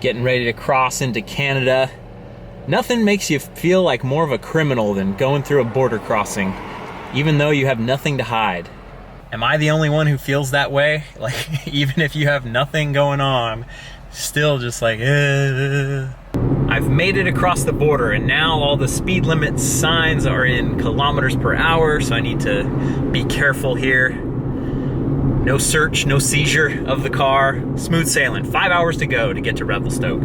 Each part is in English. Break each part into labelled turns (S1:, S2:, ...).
S1: getting ready to cross into Canada. Nothing makes you feel like more of a criminal than going through a border crossing, even though you have nothing to hide. Am I the only one who feels that way? Like, even if you have nothing going on, still just like, I've made it across the border, and now all the speed limit signs are in kilometers per hour, so I need to be careful here. No search, no seizure of the car. Smooth sailing. 5 hours to go to get to Revelstoke.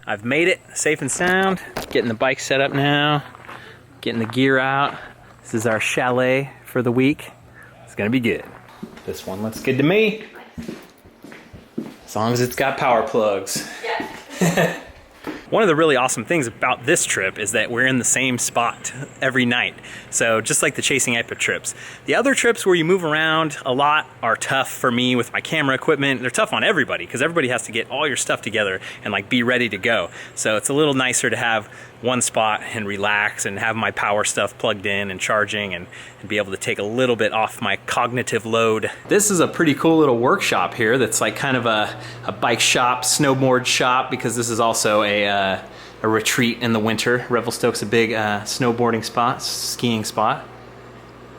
S1: I've made it safe and sound. Getting the bike set up now. Getting the gear out. This is our chalet for the week. It's gonna be good. This one looks good to me. As long as it's got power plugs. Yeah. One of the really awesome things about this trip is that we're in the same spot every night. So just like the Chasing Epic trips. The other trips where you move around a lot are tough for me with my camera equipment. They're tough on everybody because everybody has to get all your stuff together and like be ready to go. So it's a little nicer to have one spot and relax and have my power stuff plugged in and charging and be able to take a little bit off my cognitive load. This is a pretty cool little workshop here that's like kind of a bike shop, snowboard shop, because this is also a retreat in the winter. Revelstoke's a big snowboarding spot, skiing spot.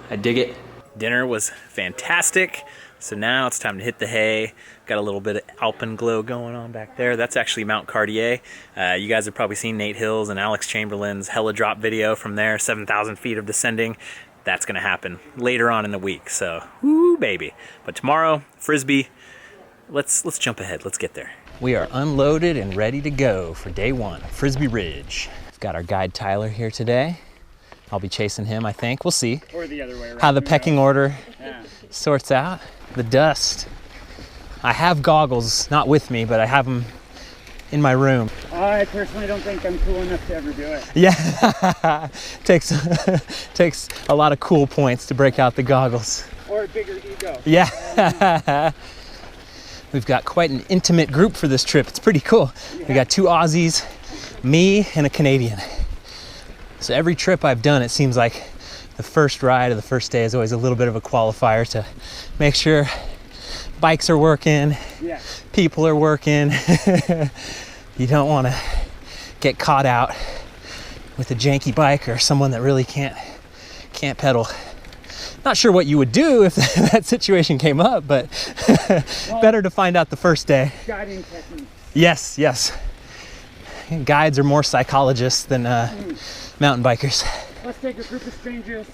S1: I dig it. Dinner was fantastic. So now it's time to hit the hay. Got a little bit of alpenglow going on back there. That's actually Mount Cartier. You guys have probably seen Nate Hill's and Alex Chamberlain's hella drop video from there, 7,000 feet of descending. That's gonna happen later on in the week, so woo baby. But tomorrow, Frisby, let's jump ahead, let's get there. We are unloaded and ready to go for day one, Frisby Ridge. We've got our guide Tyler here today. I'll be chasing him, I think. We'll see.
S2: Or the other way around.
S1: How the pecking order sorts out. The dust. I have goggles, not with me, but I have them in my room.
S2: I personally don't think I'm cool enough to ever do it.
S1: Yeah, takes a lot of cool points to break out the goggles.
S2: Or a bigger ego.
S1: Yeah. We've got quite an intimate group for this trip. It's pretty cool. Yeah. We got 2 Aussies, me, and a Canadian. So every trip I've done, it seems like the first ride of the first day is always a little bit of a qualifier to make sure bikes are working, people are working. You don't want to get caught out with a janky bike or someone that really can't pedal. Not sure what you would do if that situation came up, but well, better to find out the first day.
S2: Guiding techniques.
S1: Yes, yes. Guides are more psychologists than mountain bikers.
S2: Let's take a group of strangers,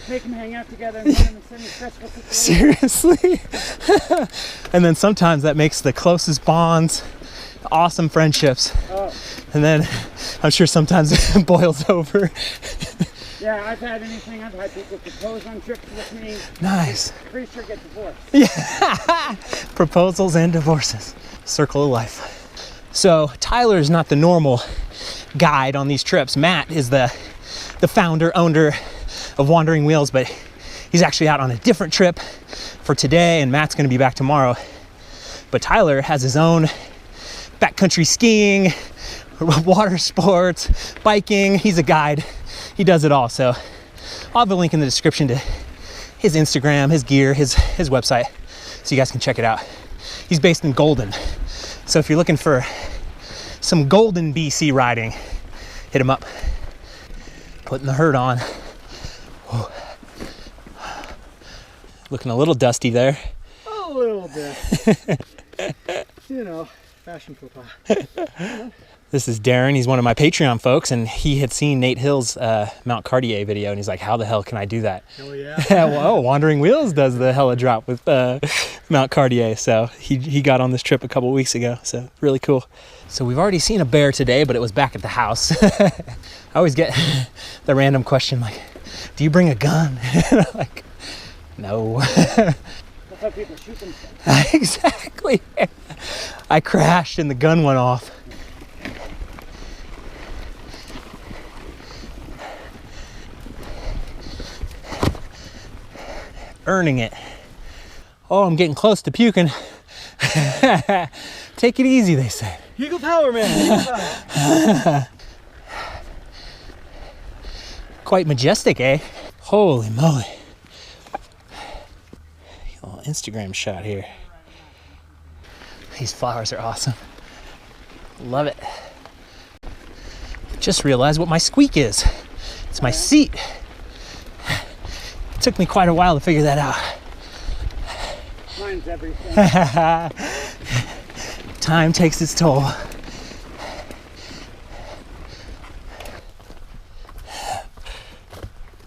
S2: make them hang out together, and put them in semi-stressful situations.
S1: Seriously? And then sometimes that makes the closest bonds, awesome friendships. Oh. And then I'm sure sometimes it boils over.
S2: Yeah, I've had anything. I've had people propose on trips with me.
S1: Nice.
S2: Pretty sure get divorced.
S1: Yeah. Proposals and divorces. Circle of life. So Tyler is not the normal guide on these trips. Matt is the founder, owner of Wandering Wheels, but he's actually out on a different trip for today, and Matt's gonna be back tomorrow. But Tyler has his own backcountry skiing, water sports, biking. He's a guide. He does it all. So I'll have a link in the description to his Instagram, his gear, his website, so you guys can check it out. He's based in Golden. So if you're looking for some Golden B.C. riding, hit him up. Putting the hurt on. Whoa. Looking a little dusty there.
S2: A little bit. You know, fashion faux pas.
S1: This is Darren. He's one of my Patreon folks, and he had seen Nate Hill's Mount Cartier video, and he's like, how the hell can I do that?
S2: Oh, yeah.
S1: Well, Wandering Wheels does the hella drop with Mount Cartier, so he got on this trip a couple weeks ago, so really cool. So we've already seen a bear today, but it was back at the house. I always get the random question, like, do you bring a gun? Like, no.
S2: That's how people shoot themselves.
S1: Exactly. I crashed and the gun went off. Earning it. Oh, I'm getting close to puking. Take it easy, they say.
S2: Eagle power, man. Eagle power.
S1: Quite majestic, eh? Holy moly. little Instagram shot here. These flowers are awesome. Love it. Just realized what my squeak is. It's my seat. It took me quite a while to figure that out.
S2: Mine's everything.
S1: Time takes its toll.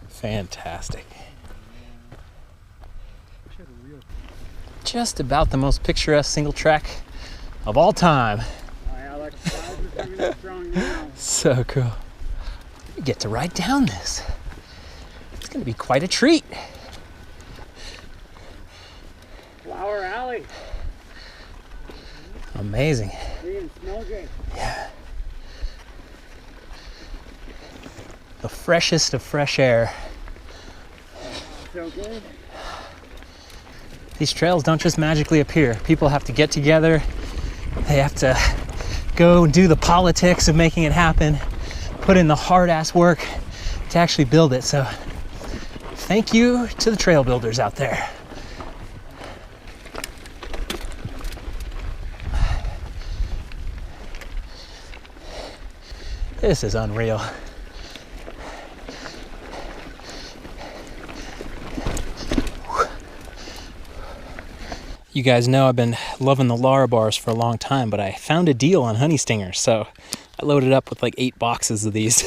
S1: Fantastic. Just about the most picturesque single track of all time. So cool. We get to ride down this. It's going to be quite a treat.
S2: Flower Alley.
S1: Amazing. Yeah. The freshest of fresh air.
S2: So good.
S1: These trails don't just magically appear. People have to get together. They have to go and do the politics of making it happen, put in the hard-ass work to actually build it. So thank you to the trail builders out there. This is unreal. You guys know I've been loving the Lara bars for a long time, but I found a deal on honey stingers, so I loaded up with like 8 boxes of these.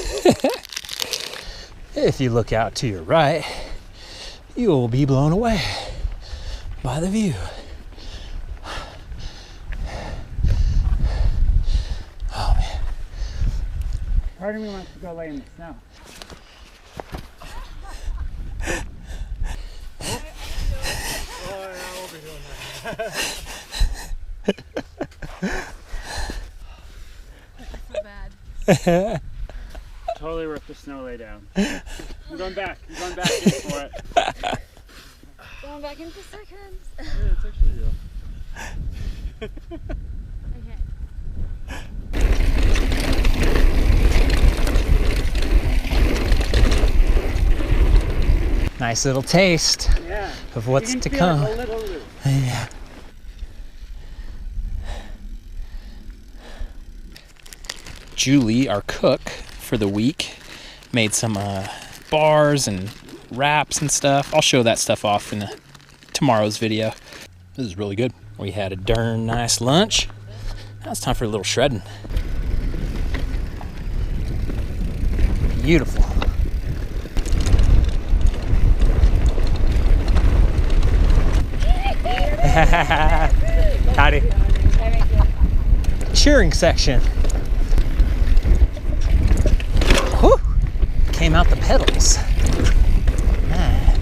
S1: If you look out to your right, you will be blown away by the view. Oh man.
S2: Part of me wants to go lay in the snow.
S3: Bad.
S2: Totally ripped the snow lay down. I'm going back. I'm going back in for it.
S3: Going back in for seconds.
S2: Yeah, it's actually
S3: Okay.
S1: Nice little taste
S2: yeah.
S1: of what's
S2: You can
S1: to
S2: feel
S1: come.
S2: it a little loose.
S1: Yeah. Julie, our cook for the week, made some bars and wraps and stuff. I'll show that stuff off in tomorrow's video. This is really good. We had a darn nice lunch. Now it's time for a little shredding. Beautiful. Howdy. Cheering section. Whew. Came out the pedals. Man.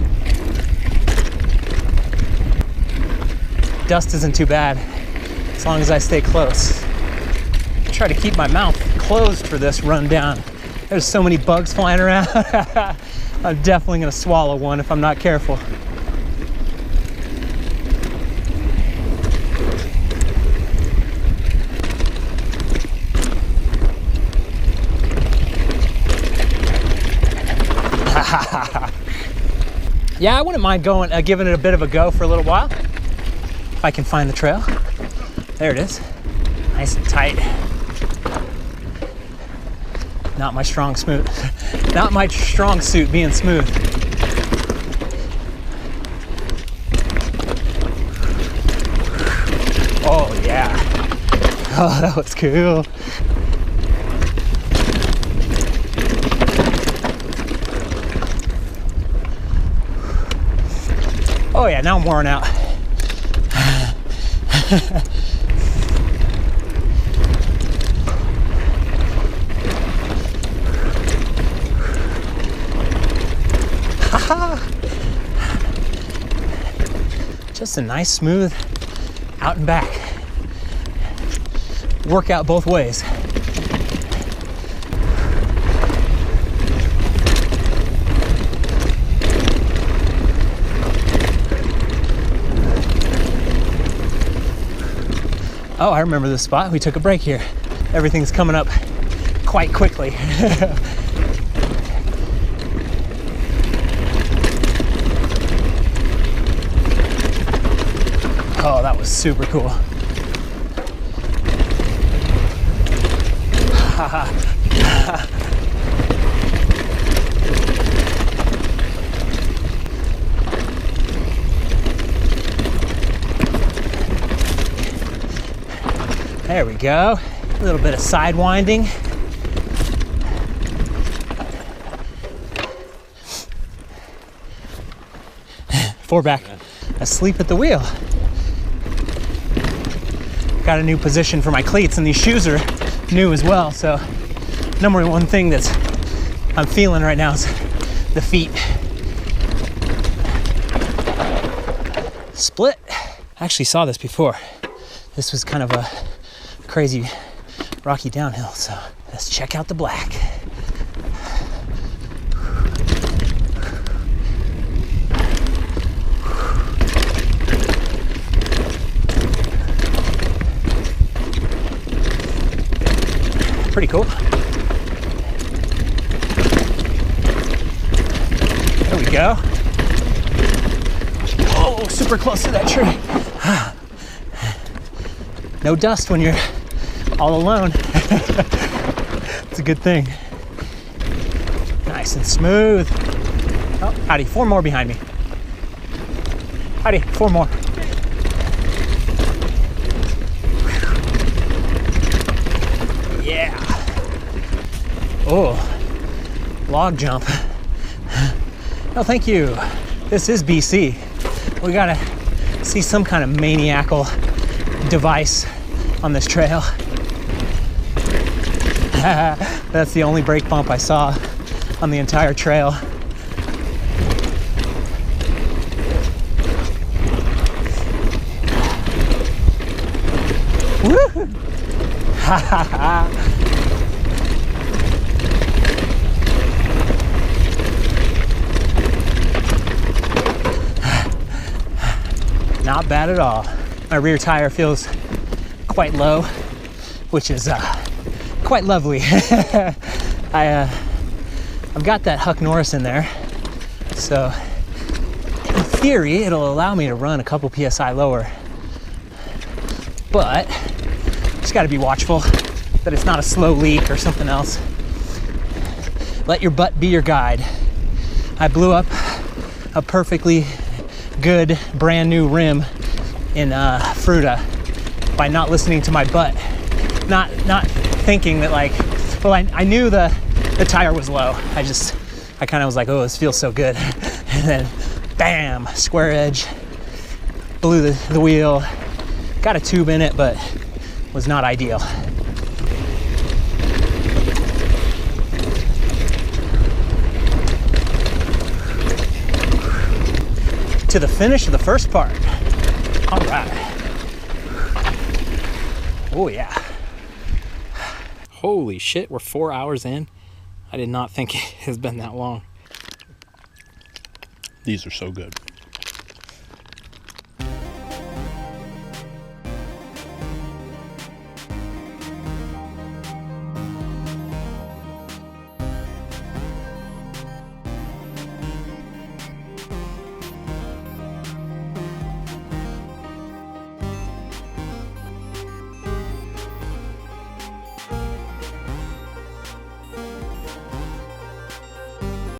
S1: Dust isn't too bad as long as I stay close. I try to keep my mouth closed for this rundown. There's so many bugs flying around. I'm definitely gonna swallow one if I'm not careful. Yeah, I wouldn't mind going, giving it a bit of a go for a little while. If I can find the trail. There it is. Nice and tight. Not my strong suit being smooth. Oh yeah. Oh, that was cool. Oh yeah, now I'm worn out. Just a nice smooth out and back. Workout both ways. Oh, I remember this spot. We took a break here. Everything's coming up quite quickly. was super cool. There we go. A little bit of side winding. Four back, asleep at the wheel. Got a new position for my cleats, and these shoes are new as well. So, number one thing that I'm feeling right now is the feet. Split. I actually saw this before. This was kind of a crazy rocky downhill. So let's check out the black. Pretty cool. There we go. Oh, super close to that tree. No dust when you're all alone. It's a good thing. Nice and smooth. Oh, howdy, 4 more behind me. Howdy, 4 more. Yeah. Oh, log jump. No, thank you. This is BC. We gotta see some kind of maniacal device on this trail. That's the only brake bump I saw on the entire trail. Woo! Ha ha ha! Not bad at all. My rear tire feels quite low, which is quite lovely. I've got that Huck Norris in there, so in theory it'll allow me to run a couple PSI lower, but just got to be watchful that it's not a slow leak or something else. Let your butt be your guide. I blew up a perfectly good brand new rim in Fruta by not listening to my butt, not thinking that, like, well, I knew the tire was low. I kind of was like, oh, this feels so good, and then bam, square edge, blew the wheel, got a tube in it, but was not ideal. To the finish of the first part. All right. Oh yeah. Holy shit, we're 4 hours in. I did not think it has been that long.
S4: These are so good.